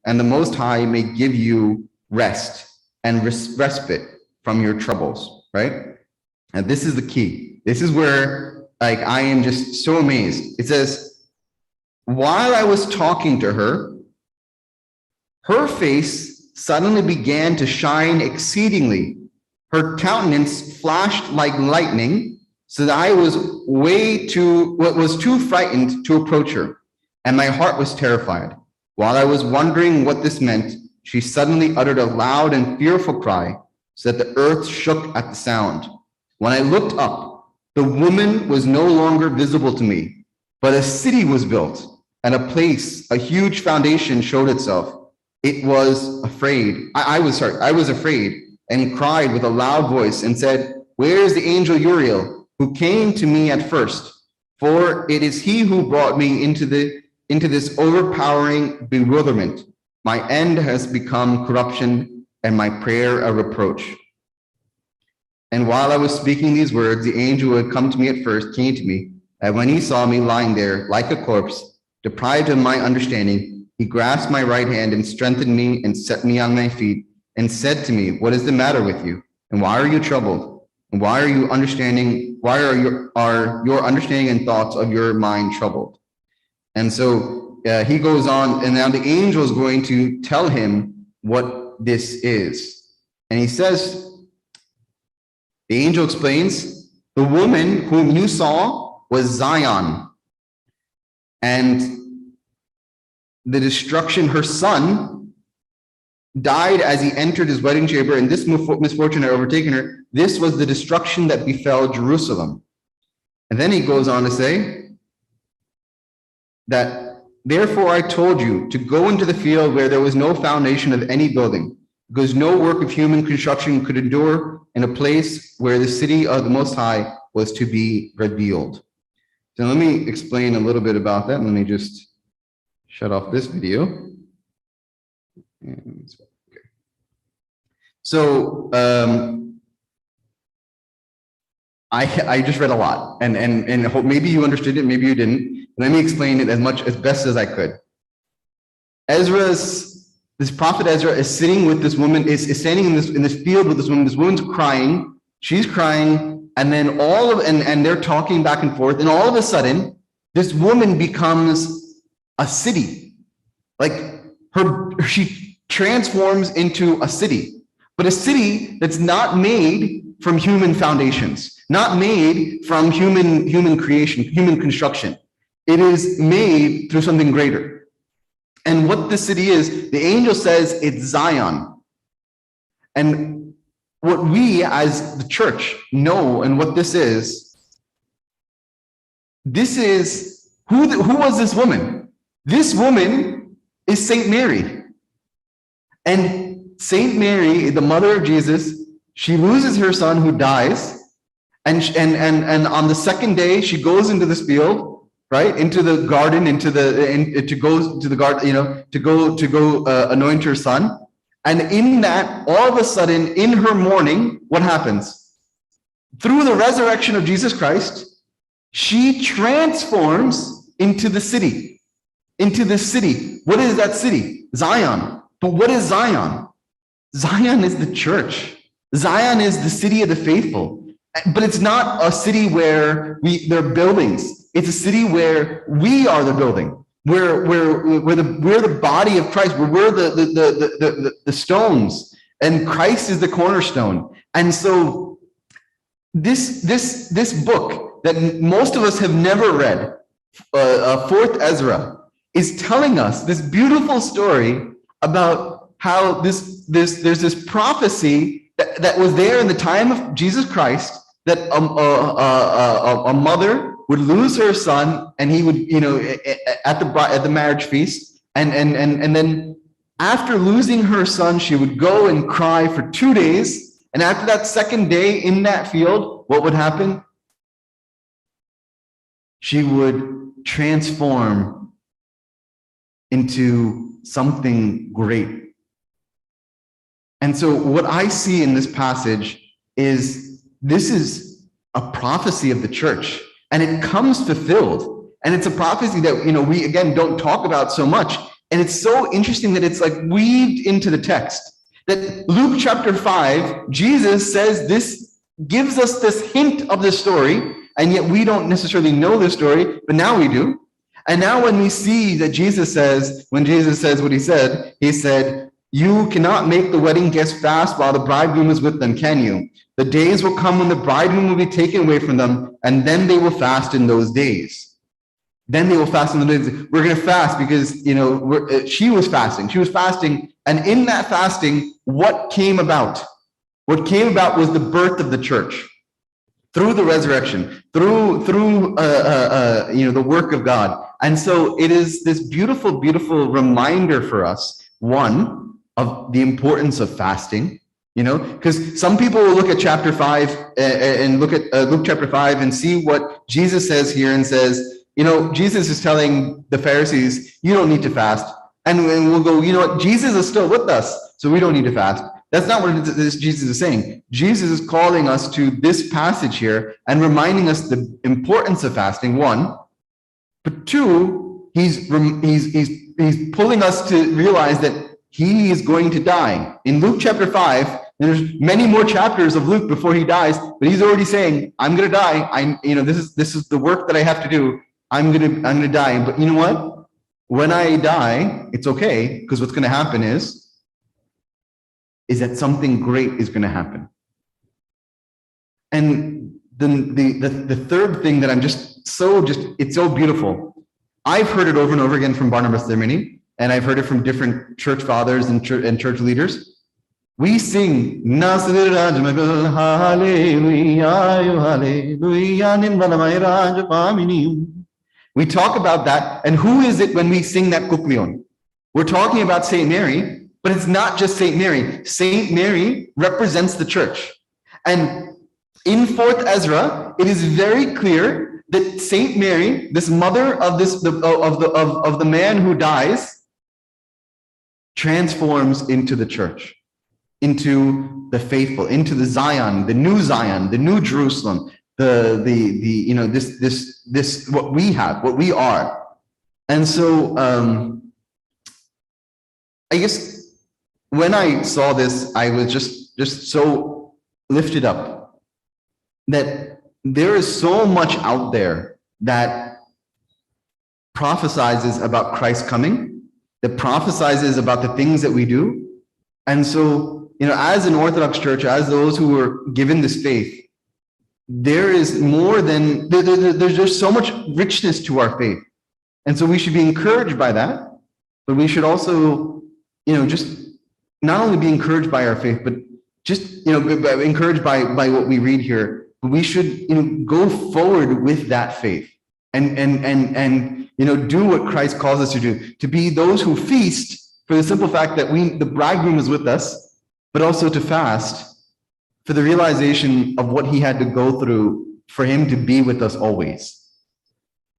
and the Most High may give you rest and respite from your troubles, right? And this is the key. This is where, like, I am just so amazed. It says, while I was talking to her, her face suddenly began to shine exceedingly. Her countenance flashed like lightning, so that I was too frightened to approach her, and my heart was terrified. While I was wondering what this meant, she suddenly uttered a loud and fearful cry, so that the earth shook at the sound. When I looked up, the woman was no longer visible to me, but a city was built, and a huge foundation showed itself. It was afraid. I was afraid, and cried with a loud voice and said, "Where is the angel Uriel, who came to me at first? For it is he who brought me into this overpowering bewilderment. My end has become corruption, and my prayer a reproach." And while I was speaking these words, the angel who had come to me at first came to me, and when he saw me lying there like a corpse, deprived of my understanding, he grasped my right hand and strengthened me and set me on my feet, and said to me, "What is the matter with you? And why are you troubled? And why are your understanding and thoughts of your mind troubled?" And so he goes on, and now the angel is going to tell him what this is. And he says, the angel explains, "The woman whom you saw was Zion, and the destruction, her son died as he entered his wedding chamber, and this misfortune had overtaken her. This was the destruction that befell Jerusalem." And then he goes on to say that, "Therefore I told you to go into the field where there was no foundation of any building, because no work of human construction could endure in a place where the city of the Most High was to be revealed." So let me explain a little bit about that. Let me just shut off this video. So I just read a lot, and hope maybe you understood it, maybe you didn't. Let me explain it as best as I could. This prophet Ezra is sitting with this woman, is standing in this field with this woman. This woman's crying, she's crying, and then and they're talking back and forth, and all of a sudden, this woman becomes a city. Like she transforms into a city, but a city that's not made from human foundations, not made from human creation, human construction. It is made through something greater. And what the city is, the angel says it's Zion. And what we as the church know, and what this is who was this woman? This woman is Saint Mary. And Saint Mary, the mother of Jesus, she loses her son who dies, and on the second day she goes into this field, right, into the garden, to go anoint her son. And in that, all of a sudden, in her mourning, what happens? Through the resurrection of Jesus Christ, she transforms into the city. Into this city. What is that city? Zion. But what is Zion? Zion is the church. Zion is the city of the faithful. But it's not a city where there are buildings. It's a city where we are the building. We're the body of Christ. We're the stones, and Christ is the cornerstone. And so this book that most of us have never read, Fourth Ezra, is telling us this beautiful story about how there's this prophecy that was there in the time of Jesus Christ, that a mother would lose her son, and he would, at the marriage feast, and then after losing her son, she would go and cry for 2 days, and after that second day in that field, what would happen? She would transform into something great. And so what I see in this passage is this is a prophecy of the church, and it comes fulfilled. And it's a prophecy that we again don't talk about so much. And it's so interesting that it's like weaved into the text. That Luke chapter 5, Jesus says this, gives us this hint of the story, and yet we don't necessarily know the story, but now we do. And now when we see that Jesus says, when Jesus says what he said, you cannot make the wedding guests fast while the bridegroom is with them, can you? The days will come when the bridegroom will be taken away from them, and then they will fast in those days. Then they will fast in the days. We're going to fast because, she was fasting. She was fasting, and in that fasting, what came about? What came about was the birth of the church. Through the resurrection, through the work of God. And so it is this beautiful, beautiful reminder for us, one, of the importance of fasting, because some people will look at chapter 5 and look at Luke chapter 5 and see what Jesus says here and says, Jesus is telling the Pharisees, you don't need to fast. And we'll go, Jesus is still with us, so we don't need to fast. That's not what Jesus is saying. Jesus is calling us to this passage here and reminding us the importance of fasting, one, but two, he's pulling us to realize that he is going to die. In Luke chapter 5, there's many more chapters of Luke before he dies, but he's already saying, I'm going to die. This is the work that I have to do. I'm going to die. But you know what? When I die, it's okay, because what's going to happen is that something great is going to happen. And the third thing that it's so beautiful. I've heard it over and over again from Barnabas Thirmini, and I've heard it from different church fathers and church leaders. We sing, we talk about that, and who is it when we sing that kuklion? We're talking about Saint Mary, but it's not just Saint Mary. Saint Mary represents the church. And in 4th Ezra, it is very clear that Saint Mary, this mother of the man who dies, transforms into the church, into the faithful, into the Zion, the new Jerusalem, this what we have, what we are. And so I guess when I saw this, I was just so lifted up that there is so much out there that prophesizes about Christ coming, that prophesizes about the things that we do. And so, as an Orthodox church, as those who were given this faith, there is more than, there's just so much richness to our faith. And so we should be encouraged by that, but we should also, just not only be encouraged by our faith, but just, encouraged by what we read here, but we should, go forward with that faith and do what Christ calls us to do, to be those who feast for the simple fact that the bridegroom is with us, but also to fast for the realization of what he had to go through for him to be with us always.